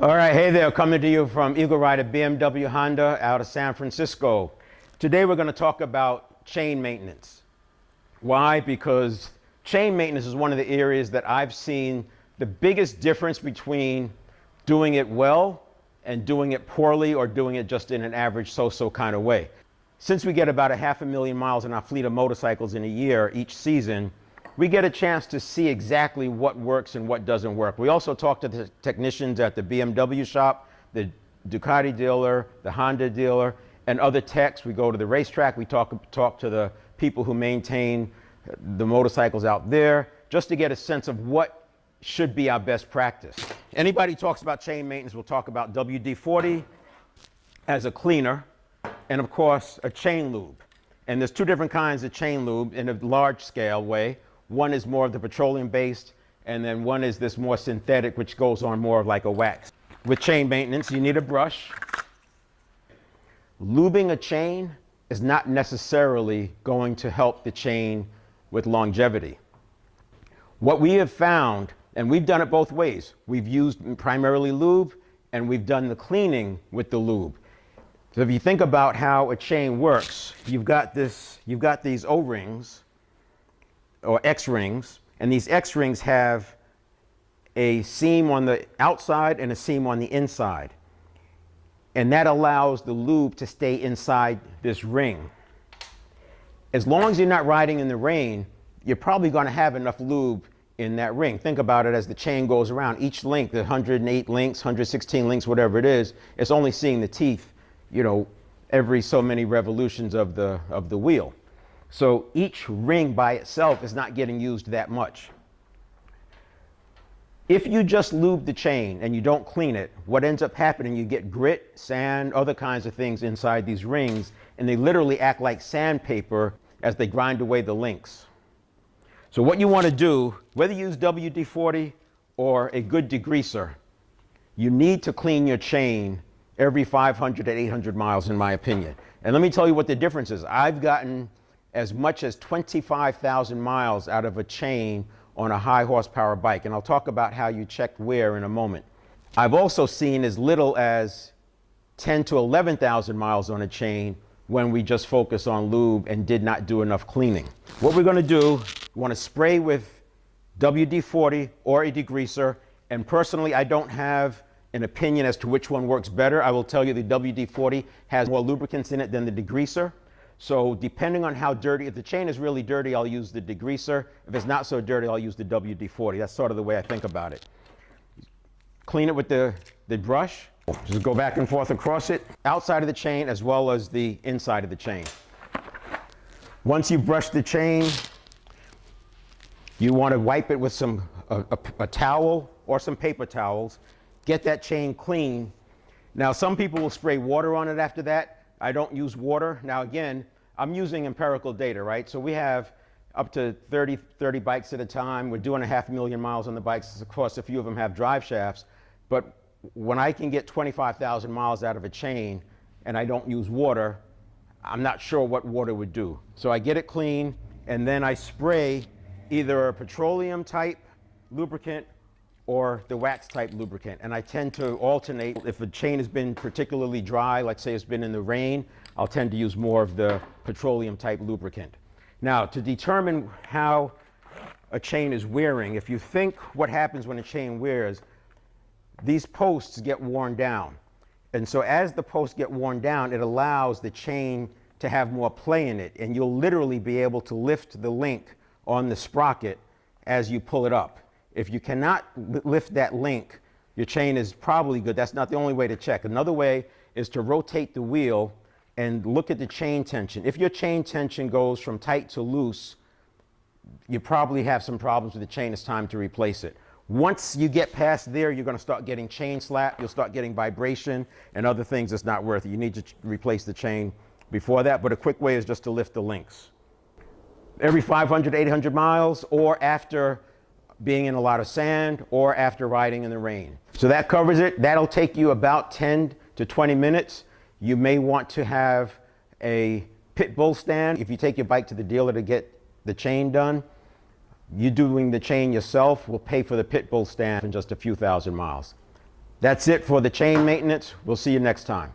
All right, hey there, coming to you from Eagle Rider BMW Honda out of San Francisco. Today we're going to talk about chain maintenance. Why? Because chain maintenance is one of the areas that I've seen the biggest difference between doing it well and doing it poorly or doing it just in an average so-so kind of way. Since we get about 500,000 miles in our fleet of motorcycles in a year each season, we get a chance to see exactly what works and what doesn't work. We also talk to the technicians at the BMW shop, the Ducati dealer, the Honda dealer, and other techs. We go to the racetrack, we talk to the people who maintain the motorcycles out there, just to get a sense of what should be our best practice. Anybody who talks about chain maintenance will talk about WD-40 as a cleaner, and of course, a chain lube. And there's two different kinds of chain lube in a large scale way. One is more of the petroleum based, and then one is this more synthetic, which goes on more of like a wax. With chain maintenance, you need a brush. Lubing a chain is not necessarily going to help the chain with longevity. What we have found, and we've done it both ways, we've used primarily lube and we've done the cleaning with the lube. So if you think about how a chain works, you've got these O-rings or X-rings, and these X-rings have a seam on the outside and a seam on the inside. And that allows the lube to stay inside this ring. As long as you're not riding in the rain, you're probably going to have enough lube in that ring. Think about it as the chain goes around. Each link, the 108 links, 116 links, whatever it is, it's only seeing the teeth, every so many revolutions of the wheel. So each ring by itself is not getting used that much. If you just lube the chain and you don't clean it, what ends up happening, you get grit, sand, other kinds of things inside these rings, and they literally act like sandpaper as they grind away the links. So what you want to do, whether you use WD-40 or a good degreaser, you need to clean your chain every 500 to 800 miles, in my opinion. And let me tell you what the difference is. I've gotten as much as 25,000 miles out of a chain on a high horsepower bike. And I'll talk about how you check wear in a moment. I've also seen as little as 10 to 11,000 miles on a chain when we just focus on lube and did not do enough cleaning. What we're going to do, we want to spray with WD-40 or a degreaser. And personally, I don't have an opinion as to which one works better. I will tell you the WD-40 has more lubricants in it than the degreaser. So depending on how dirty, if the chain is really dirty, I'll use the degreaser. If it's not so dirty, I'll use the WD-40. That's sort of the way I think about it. Clean it with the brush. Just go back and forth across it, outside of the chain as well as the inside of the chain. Once you brush the chain, you want to wipe it with a towel or some paper towels. Get that chain clean. Now, some people will spray water on it after that. I don't use water. Now, again, I'm using empirical data, right? So we have up to 30 bikes at a time. We're doing 500,000 miles on the bikes. Of course, a few of them have drive shafts. But when I can get 25,000 miles out of a chain and I don't use water, I'm not sure what water would do. So I get it clean, and then I spray either a petroleum type lubricant or the wax type lubricant. And I tend to alternate. If a chain has been particularly dry, like say it's been in the rain, I'll tend to use more of the petroleum type lubricant. Now, to determine how a chain is wearing, if you think what happens when a chain wears, these posts get worn down. And so as the posts get worn down, it allows the chain to have more play in it. And you'll literally be able to lift the link on the sprocket as you pull it up. If you cannot lift that link, your chain is probably good. That's not the only way to check. Another way is to rotate the wheel and look at the chain tension. If your chain tension goes from tight to loose, you probably have some problems with the chain. It's time to replace it. Once you get past there, you're going to start getting chain slap. You'll start getting vibration and other things that's not worth it. You need to replace the chain before that, but a quick way is just to lift the links. Every 500, 800 miles, or after being in a lot of sand, or after riding in the rain. So that covers it. That'll take you about 10 to 20 minutes. You may want to have a pit bull stand. If you take your bike to the dealer to get the chain done, you doing the chain yourself will pay for the pit bull stand in just a few thousand miles. That's it for the chain maintenance. We'll see you next time.